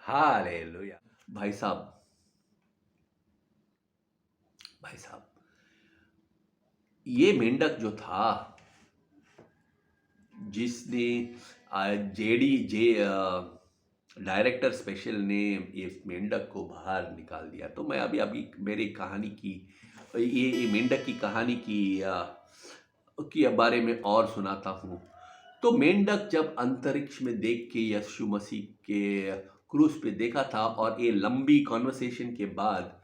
Hallelujah. भाई साहब, भाई साहब, ये मेंढक जो था, जिसने जेडी जे डायरेक्टर स्पेशल ने ये मेंढक को बाहर निकाल दिया। तो मैं अभी अभी मेरी कहानी की ये मेंढक की कहानी की बारे में और सुनाता हूँ। तो मेंढक जब अंतरिक्ष में देख के यीशु मसीह के क्रूस पे देखा था, और ये लंबी कॉन्वर्सेशन के बाद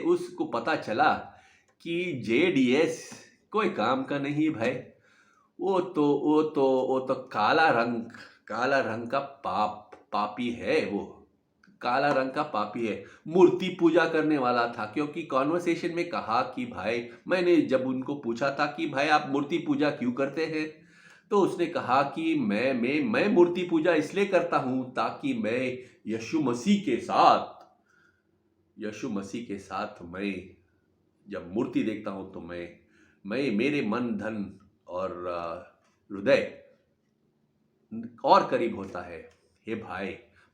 उसको पता चला कि जेडीएस कोई काम का नहीं भाई। वो तो काला रंग का पापी है। वो काला रंग का पापी है, मूर्ति पूजा करने वाला था। क्योंकि कॉन्वर्सेशन में कहा कि भाई, मैंने जब उनको पूछा था कि भाई आप मूर्ति पूजा क्यों करते हैं, तो उसने कहा कि मैं मूर्ति पूजा इसलिए करता हूं ताकि मैं यीशु मसीह के साथ मैं जब मूर्ति देखता हूं तो मैं मेरे मन धन और हृदय और करीब होता है। हे भाई,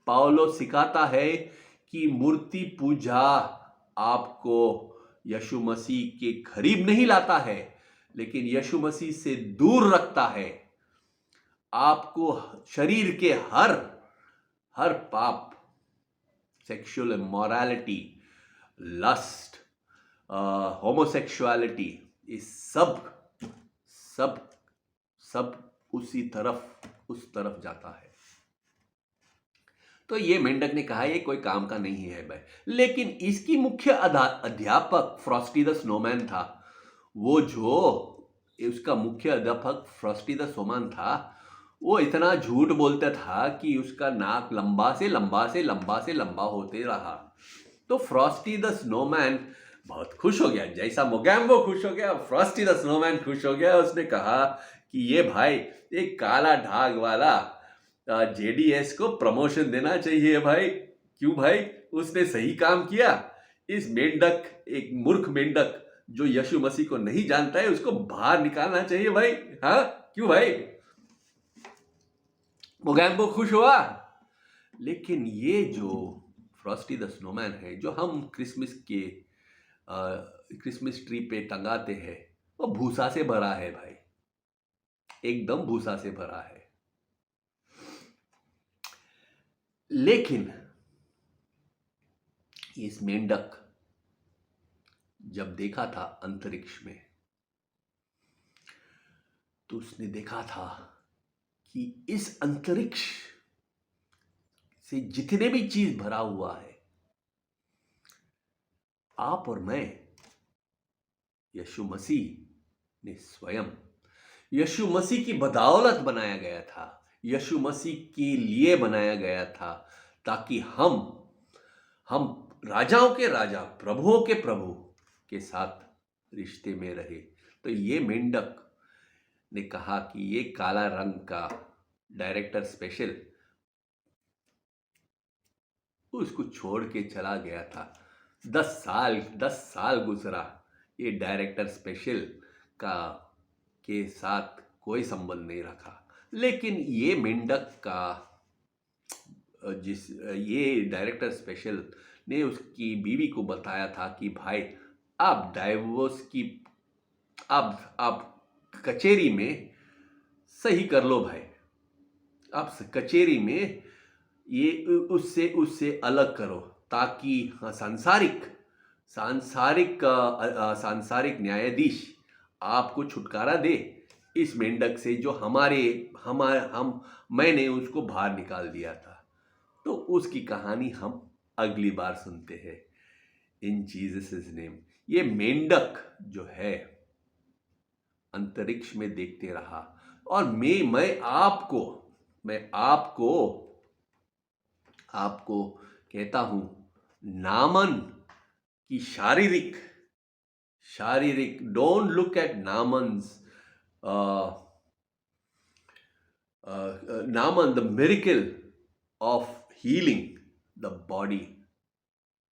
पाउलो सिखाता है कि मूर्ति पूजा आपको यीशु मसीह के करीब नहीं लाता है, लेकिन यीशु मसीह से दूर रखता है। आपको शरीर के हर पाप, सेक्सुअल इमोरालिटी, लस्ट, होमोसेक्सुअलिटी, ये सब सब सब उस तरफ जाता है। तो ये मेंढक ने कहा ये कोई काम का नहीं है भाई। लेकिन इसकी मुख्य अध्यापक फ्रॉस्टी द स्नोमैन था। वो जो उसका मुख्य अध्यापक फ्रॉस्टी द स्नोमैन था, वो इतना झूठ बोलता था कि उसका नाक लंबा से लंबा होते रहा। तो फ्रॉस्टी द स्नोमैन बहुत खुश हो गया, जैसा मोगैम्बो खुश हो गया, फ्रॉस्टी द स्नोमैन खुश हो गया। उसने कहा कि ये भाई, एक काला ढाग वाला जेडीएस को प्रमोशन देना चाहिए भाई। क्यों भाई, उसने सही काम किया। इस मेंढक, एक मूर्ख मेंढक जो यीशु मसीह को नहीं जानता है, उसको बाहर निकालना चाहिए भाई। हाँ, क्यों भाई? मोगैम्बो खुश हुआ। लेकिन ये जो फ्रॉस्टी द स्नोमैन है, जो हम क्रिसमस ट्री पे टंगाते हैं, वो भूसा से भरा है भाई, एकदम भूसा से भरा है। लेकिन इस मेंढक जब देखा था अंतरिक्ष में, तो उसने देखा था कि इस अंतरिक्ष से जितने भी चीज भरा हुआ है, आप और मैं, यीशु मसीह ने स्वयं यीशु मसीह की बदौलत बनाया गया था, यीशु मसीह के लिए बनाया गया था, ताकि हम राजाओं के राजा, प्रभुओं के प्रभु के साथ रिश्ते में रहे। तो ये मेंढक ने कहा कि ये काला रंग का डायरेक्टर स्पेशल उसको छोड़ के चला गया था। 10 साल गुजरा, ये डायरेक्टर स्पेशल का के साथ कोई संबंध नहीं रखा। लेकिन ये मेंढक का ये डायरेक्टर स्पेशल ने उसकी बीवी को बताया था कि भाई, आप डाइवोर्स की आप कचेरी में सही कर लो भाई। आप कचेरी में ये उससे अलग करो, ताकि सांसारिक न्यायाधीश आपको छुटकारा दे इस मेंढक से, जो मैंने उसको बाहर निकाल दिया था। तो उसकी कहानी हम अगली बार सुनते हैं, इन जीसस नेम। ये मेंढक जो है अंतरिक्ष में देखते रहा, और मैं आपको कहता हूं, नामन की शारीरिक, don't look at Naman the miracle of healing the body,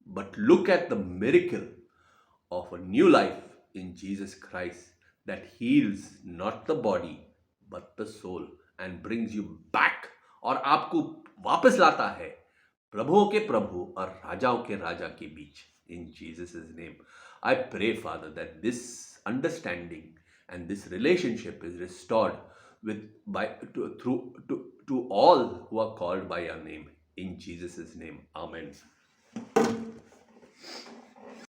but look at the miracle of a new life in Jesus Christ that heals not the body but the soul and brings you back, और आपको वापस लाता है प्रभुओं के प्रभु और राजाओं के राजा के बीच. In Jesus' name, I pray, Father, that this understanding and this relationship is restored with by to all who are called by your name. In Jesus' name, Amen.